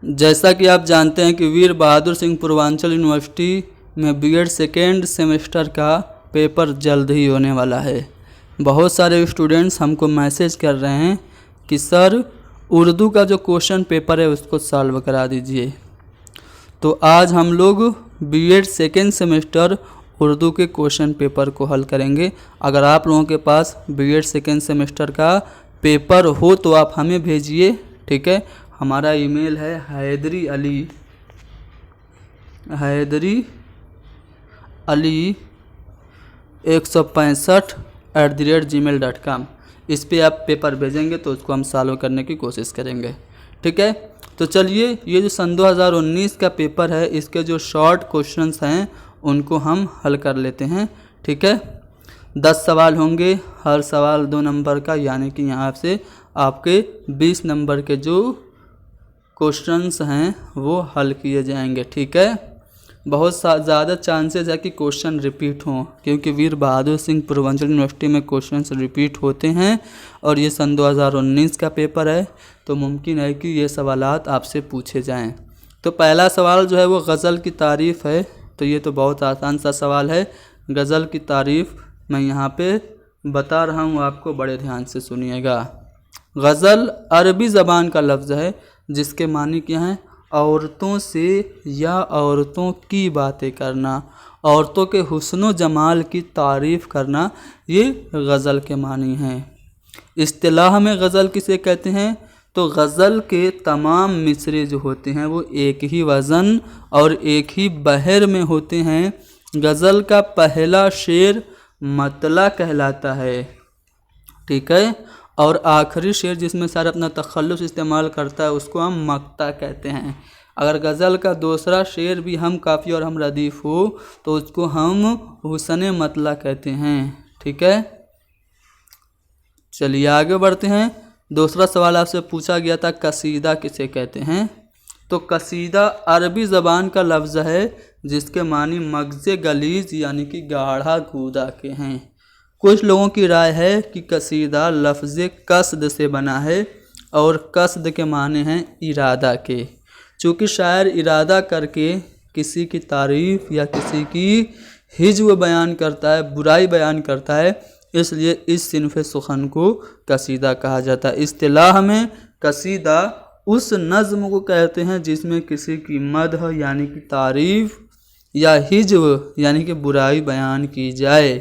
जैसा कि आप जानते हैं कि वीर बहादुर सिंह पूर्वांचल यूनिवर्सिटी में बीएड सेकेंड सेमेस्टर का पेपर जल्द ही होने वाला है। बहुत सारे स्टूडेंट्स हमको मैसेज कर रहे हैं कि सर उर्दू का जो क्वेश्चन पेपर है उसको सॉल्व करा दीजिए। तो आज हम लोग बीएड सेकेंड सेमेस्टर उर्दू के क्वेश्चन पेपर को हल करेंगे। अगर आप लोगों के पास बीएड सेकेंड सेमेस्टर का पेपर हो तो आप हमें भेजिए, ठीक है। हमारा ईमेल है हैदरी अली 165@gmail.com। इस पे आप पेपर भेजेंगे तो उसको हम सॉल्व करने की कोशिश करेंगे, ठीक है। तो चलिए, ये जो सन 2019 का पेपर है इसके जो शॉर्ट क्वेश्चंस हैं उनको हम हल कर लेते हैं, ठीक है। 10 सवाल होंगे, हर सवाल 2 नंबर का, यानी कि यहाँ से आपके 20 नंबर के जो क्वेश्चंस हैं वो हल किए जाएंगे, ठीक है। बहुत ज़्यादा चांसेस है कि क्वेश्चन रिपीट हों, क्योंकि वीर बहादुर सिंह पूर्वांचल यूनिवर्सिटी में क्वेश्चंस रिपीट होते हैं और ये सन 2019 का पेपर है, तो मुमकिन है कि ये सवालात आपसे पूछे जाएं। तो पहला सवाल जो है वो गज़ल की तारीफ़ है। तो ये तो बहुत आसान सा सवाल है। गज़ल की तारीफ़ मैं यहाँ पे बता रहा हूँ आपको, बड़े ध्यान से सुनिएगा। गज़ल अरबी ज़बान का लफ्ज़ है जिसके मानी क्या हैं, औरतों से या औरतों की बातें करना, औरतों के हुस्न जमाल की तारीफ़ करना, ये गज़ल के मानी हैं। इस्तिलाह में गज़ल किसे कहते हैं, तो गज़ल के तमाम मिसरे जो होते हैं वो एक ही वज़न और एक ही बहर में होते हैं। गज़ल का पहला शेर मतला कहलाता है, ठीक है, और आखिरी शेर जिसमें सारा अपना तखल्लुस इस्तेमाल करता है उसको हम मक्ता कहते हैं। अगर गज़ल का दूसरा शेर भी हम काफ़ी और हम रदीफ़ हो तो उसको हम हुस्न मतला कहते हैं, ठीक है। चलिए आगे बढ़ते हैं। दूसरा सवाल आपसे पूछा गया था कसीदा किसे कहते हैं, तो कसीदा अरबी ज़बान का लफ्ज़ है जिसके मानी मग़ज़ गलीज़ यानी कि गाढ़ा गूदा के हैं। कुछ लोगों की राय है कि कसीदा लफ्ज़ कसद से बना है और कसद के माने हैं इरादा के। चूँकि शायर इरादा करके किसी की तारीफ़ या किसी की हिज्व बयान करता है, बुराई बयान करता है, इसलिए इस सिनफ़ सुखन को कसीदा कहा जाता है। इस्तिलाह में कसीदा उस नज़्म को कहते हैं जिसमें किसी की मदह यानी कि तारीफ़ या हिज्व यानी कि बुराई बयान की जाए,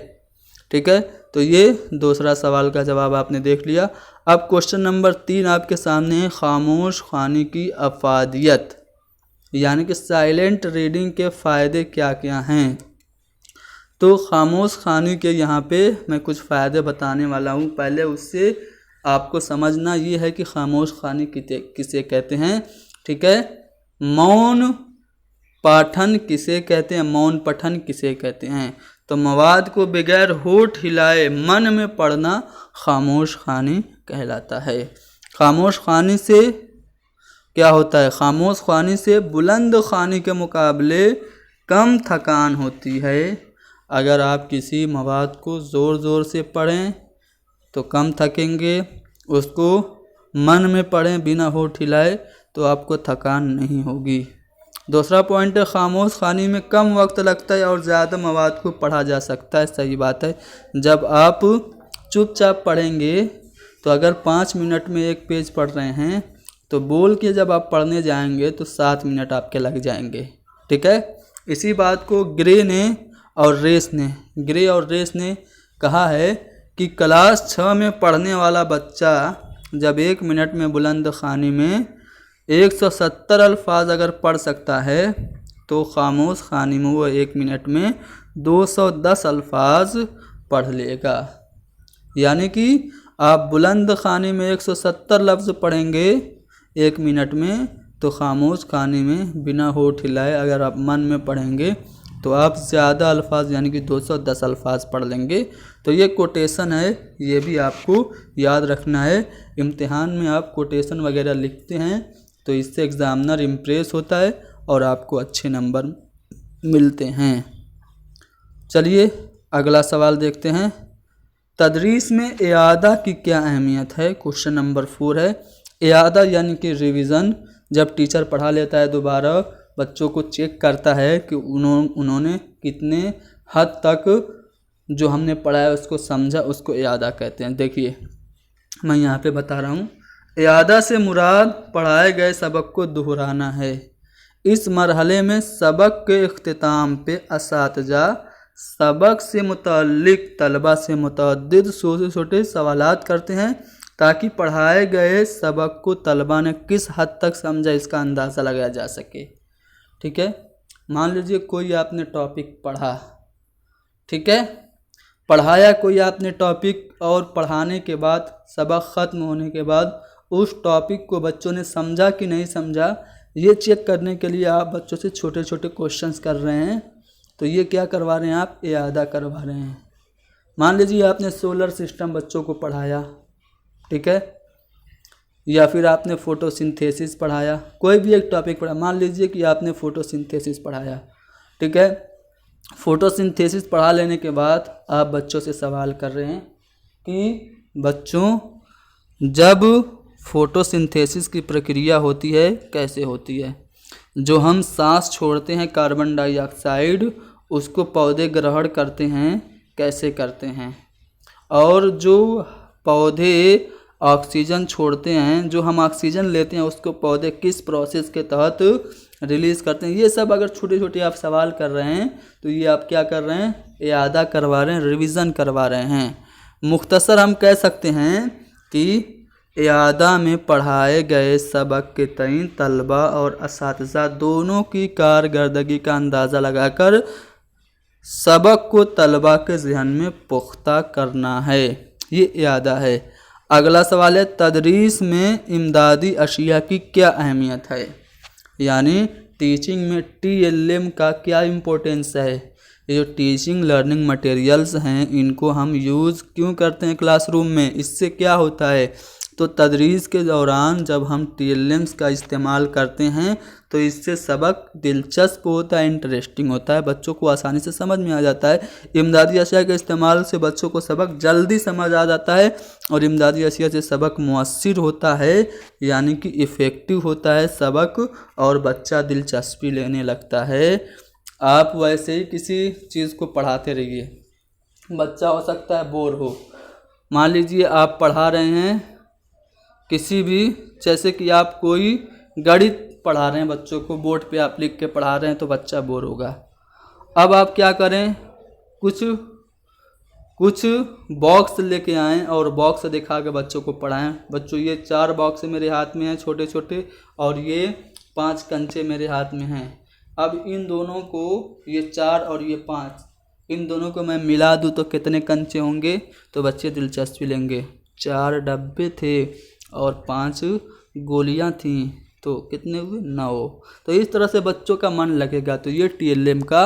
ठीक है। तो ये दूसरा सवाल का जवाब आपने देख लिया। अब क्वेश्चन नंबर 3 आपके सामने है, खामोश ख़वानी की अफादियत यानी कि साइलेंट रीडिंग के फ़ायदे क्या क्या हैं। तो खामोश ख़वानी के यहाँ पे मैं कुछ फ़ायदे बताने वाला हूँ। पहले उससे आपको समझना ये है कि खामोश ख़वानी किसे कहते हैं, ठीक है। मौन पाठन किसे कहते हैं, मौन पठन किसे कहते हैं, तो मवाद को बगैर होठ हिलाए मन में पढ़ना खामोश ख़वानी कहलाता है। खामोश ख़वानी से क्या होता है, खामोश ख़वानी से बुलंद ख़वानी के मुकाबले कम थकान होती है। अगर आप किसी मवाद को ज़ोर ज़ोर से पढ़ें तो कम थकेंगे, उसको मन में पढ़ें बिना होठ हिलाए तो आपको थकान नहीं होगी। दूसरा पॉइंट है, खामोश ख़वानी में कम वक्त लगता है और ज़्यादा मवाद को पढ़ा जा सकता है। सही बात है। जब आप चुपचाप पढ़ेंगे तो अगर 5 मिनट में एक पेज पढ़ रहे हैं तो बोल के जब आप पढ़ने जाएंगे तो 7 मिनट आपके लग जाएंगे, ठीक है। इसी बात को ग्रे और रेस ने कहा है कि क्लास 6 में पढ़ने वाला बच्चा जब 1 मिनट में बुलंद ख़वानी में 170 अल्फाज अगर पढ़ सकता है तो खामोश ख़वानी में वो 1 मिनट में 210 अल्फाज पढ़ लेगा। यानी कि आप बुलंद ख़वानी में 170 लफ्ज़ पढ़ेंगे 1 मिनट में, तो खामोश ख़वानी में बिना होठ हिलाए अगर आप मन में पढ़ेंगे तो आप ज़्यादा अल्फाज यानी कि 210 अल्फाज पढ़ लेंगे। तो ये कोटेशन है, ये भी आपको याद रखना है। इम्तिहान में आप कोटेशन वगैरह लिखते हैं तो इससे एग्ज़ामिनर इम्प्रेस होता है और आपको अच्छे नंबर मिलते हैं। चलिए अगला सवाल देखते हैं। तदरीस में इआदा की क्या अहमियत है। क्वेश्चन नंबर 4 है, इआदा यानी कि रिवीज़न जब टीचर पढ़ा लेता है दोबारा बच्चों को चेक करता है कि उन्होंने कितने हद तक जो हमने पढ़ाया उसको समझा, उसको इयादा कहते हैं। देखिए मैं यहाँ पे बता रहा हूँ, इयादा से मुराद पढ़ाए गए सबक को दोहराना है। इस मरहले में सबक के इख्तिताम पे असातिज़ा सबक से मुताल्लिक़ तलबा से मुतअद्दिद छोटे छोटे सवालात करते हैं ताकि पढ़ाए गए सबक को तलबा ने किस हद तक समझा इसका अंदाज़ा लगाया जा सके। ठीक है, मान लीजिए कोई आपने टॉपिक पढ़ा, ठीक है, पढ़ाया कोई आपने टॉपिक, और पढ़ाने के बाद सबक ख़त्म होने के बाद उस टॉपिक को बच्चों ने समझा कि नहीं समझा, ये चेक करने के लिए आप बच्चों से छोटे छोटे क्वेश्चंस कर रहे हैं। तो ये क्या करवा रहे हैं आप, इयादा करवा रहे हैं। मान लीजिए आपने सोलर सिस्टम बच्चों को पढ़ाया, ठीक है, या फिर आपने फोटोसिंथेसिस पढ़ाया, कोई भी एक टॉपिक पढ़ा। मान लीजिए कि आपने फोटोसिंथेसिस पढ़ाया, ठीक है, फोटोसिंथेसिस पढ़ा लेने के बाद आप बच्चों से सवाल कर रहे हैं कि बच्चों जब फोटोसिंथेसिस की प्रक्रिया होती है कैसे होती है, जो हम सांस छोड़ते हैं कार्बन डाइऑक्साइड उसको पौधे ग्रहण करते हैं कैसे करते हैं, और जो पौधे ऑक्सीजन छोड़ते हैं, जो हम ऑक्सीजन लेते हैं उसको पौधे किस प्रोसेस के तहत रिलीज़ करते हैं। ये सब अगर छोटे छोटे आप सवाल कर रहे हैं तो ये आप क्या कर रहे हैं, इयादा करवा रहे हैं, रिवीजन करवा रहे हैं। मुख्तसर हम कह सकते हैं कि इयादा में पढ़ाए गए सबक के तईन तलबा और असातिज़ा दोनों की कारकर्दगी का अंदाज़ा लगाकर सबक को तलबा के ज़हन में पुख्ता करना है, ये इयादा है। अगला सवाल है, तदरीस में इमदादी अशिया की क्या अहमियत है, यानी टीचिंग में TLM का क्या इम्पोर्टेंस है। ये जो टीचिंग लर्निंग मटेरियल्स हैं इनको हम यूज़ क्यों करते हैं क्लासरूम में, इससे क्या होता है। तो तदरीस के दौरान जब हम TLMs का इस्तेमाल करते हैं तो इससे सबक दिलचस्प होता है, इंटरेस्टिंग होता है, बच्चों को आसानी से समझ में आ जाता है। इमदादी अशिया के इस्तेमाल से बच्चों को सबक जल्दी समझ आ जाता है और इमदादी अशिया से सबक मुअस्सिर होता है, यानी कि इफ़ेक्टिव होता है सबक और बच्चा दिलचस्पी लेने लगता है। आप वैसे ही किसी चीज़ को पढ़ाते रहिए, बच्चा हो सकता है बोर हो। मान लीजिए आप पढ़ा रहे हैं किसी भी, जैसे कि आप कोई गणित पढ़ा रहे हैं बच्चों को, बोर्ड पे आप लिख के पढ़ा रहे हैं तो बच्चा बोर होगा। अब आप क्या करें, कुछ बॉक्स लेके आएँ और बॉक्स दिखा के बच्चों को पढ़ाएं। बच्चों ये 4 बॉक्स मेरे हाथ में हैं छोटे छोटे, और ये 5 कंचे मेरे हाथ में हैं। अब इन दोनों को, ये 4 और ये 5, इन दोनों को मैं मिला दूँ तो कितने कंचे होंगे, तो बच्चे दिलचस्पी लेंगे। 4 डब्बे थे और 5 गोलियां थीं तो कितने हुए, 9। तो इस तरह से बच्चों का मन लगेगा। तो ये TLM का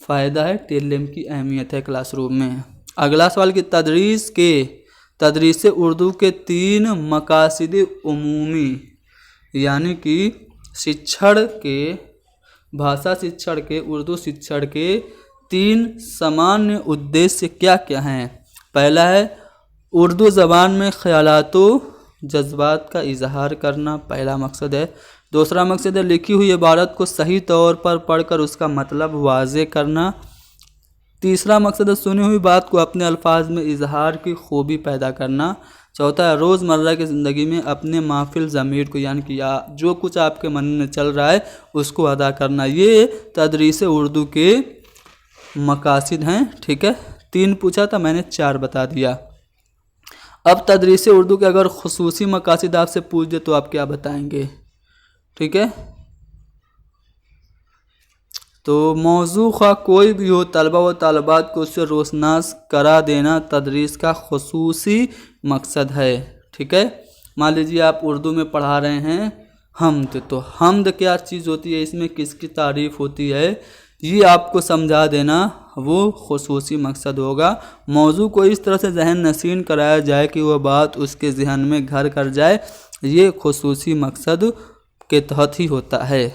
फ़ायदा है, TLM की अहमियत है क्लासरूम में। अगला सवाल कि तदरीस उर्दू के 3 मकासद उमूमी, यानी कि शिक्षण के, भाषा शिक्षण के, उर्दू शिक्षण के 3 सामान्य उद्देश्य क्या क्या हैं। पहला है उर्दू ज़बान में ख़यालातो जज्बात का इजहार करना, पहला मकसद है। दूसरा मकसद है लिखी हुई इबारत को सही तौर पर पढ़कर उसका मतलब वाज़े करना। तीसरा मकसद है सुनी हुई बात को अपने अल्फाज में इजहार की खूबी पैदा करना। चौथा है रोज़मर्रा की ज़िंदगी में अपने माफिल ज़मीर को, यानी कि जो कुछ आपके मन में चल रहा है उसको अदा करना। ये तदरीस उर्दू के मकासद हैं। ठीक है, 3 पूछा था मैंने, 4 बता दिया। अब तदरीस उर्दू के अगर खुसूसी मकासद आपसे पूछ दे तो आप क्या बताएंगे। ठीक है, तो मौजू खा कोई भी हो, तलबा व तालबात को उससे रोशनास करा देना तदरीस का खुसूसी मकसद है। ठीक है, मान लीजिए आप उर्दू में पढ़ा रहे हैं हम्द, तो हम्द क्या चीज़ होती है, इसमें किसकी तारीफ़ होती है, ये आपको समझा देना वो खुसूसी मकसद होगा। मौजू को इस तरह से जहन नशीन कराया जाए कि वह बात उसके जहन में घर कर जाए, ये खुसूसी मकसद के तहत ही होता है।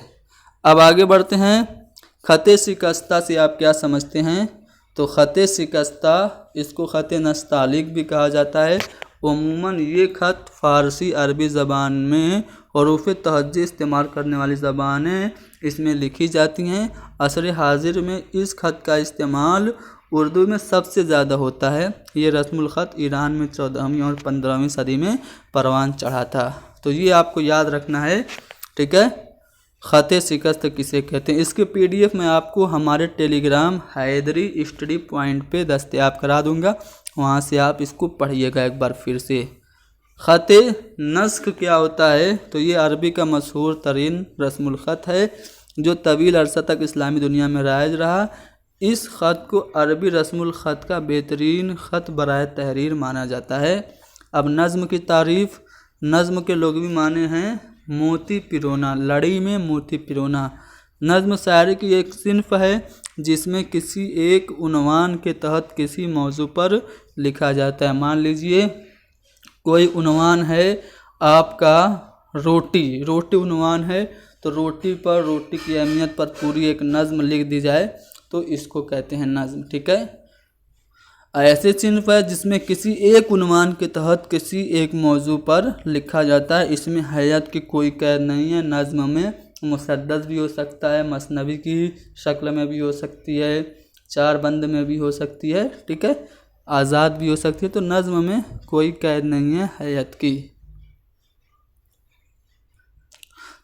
अब आगे बढ़ते हैं। ख़त शिकस्ता से आप क्या समझते हैं। तो ख़त शिकस्ता, इसको ख़त नस्तालिक भी कहा जाता है। उमूमन ये ख़त फ़ारसी अरबी ज़बान में हरूफ तहज्जी इस्तेमाल करने वाली ज़बानें इसमें लिखी जाती हैं। असर हाजिर में इस ख़त का इस्तेमाल उर्दू में सबसे ज़्यादा होता है। ये रस्मुल ख़त ईरान में 14वीं और 15वीं सदी में परवान चढ़ा था। तो ये आपको याद रखना है, ठीक है। ख़त शिकस्त किसे कहते हैं, इसके PDF मैं आपको हमारे टेलीग्राम हैदरी स्टडी पॉइंट पे दस्तयाब करा दूंगा, वहाँ से आप इसको पढ़िएगा एक बार फिर से। ख़त नस्ख क्या होता है, तो ये अरबी का मशहूर तरीन रस्मुल ख़त है जो तवील अरसा तक इस्लामी दुनिया में राइज रहा। इस ख़त को अरबी रस्मुल ख़त का बेहतरीन ख़त बराए तहरीर माना जाता है। अब नज़्म की तारीफ़, नज़्म के लुग़वी माने हैं मोती पिरोना, लड़ी में मोती पिरोना। नज़्म शायरी की एक सिन्फ़ है जिसमें किसी एक उन्वान के तहत किसी मौजू पर लिखा जाता है। मान लीजिए कोई उन्वान है आपका रोटी उन्वान है, तो रोटी पर, रोटी की अहमियत पर पूरी एक नज़्म लिख दी जाए तो इसको कहते हैं नज़्म, ठीक है। ऐसे सिन्फ़ है जिसमें किसी एक उन्वान के तहत किसी एक मौजू पर लिखा जाता है। इसमें हैयत की कोई कैद नहीं है। नज़्म में मुसद्दस भी हो सकता है, मसनवी की शक्ल में भी हो सकती है, 4 बंद में भी हो सकती है, ठीक है, आज़ाद भी हो सकती है। तो नज़्म में कोई कैद नहीं है हैयत की।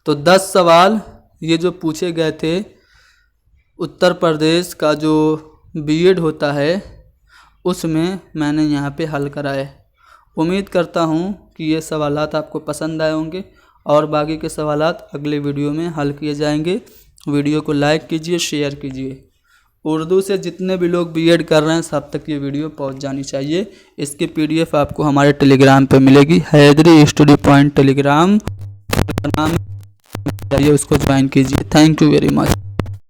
तो 10 सवाल ये जो पूछे गए थे, उत्तर प्रदेश का जो B.Ed होता है उसमें मैंने यहाँ पे हल कराए। उम्मीद करता हूँ कि ये सवालात आपको पसंद आए होंगे और बाकी के सवालात अगले वीडियो में हल किए जाएंगे। वीडियो को लाइक कीजिए, शेयर कीजिए। उर्दू से जितने भी लोग B.Ed कर रहे हैं सब तक ये वीडियो पहुँच जानी चाहिए। इसकी PDF आपको हमारे टेलीग्राम पे मिलेगी, हैदरी स्टडी पॉइंट टेलीग्राम नाम, उसको ज्वाइन कीजिए। Thank you very much.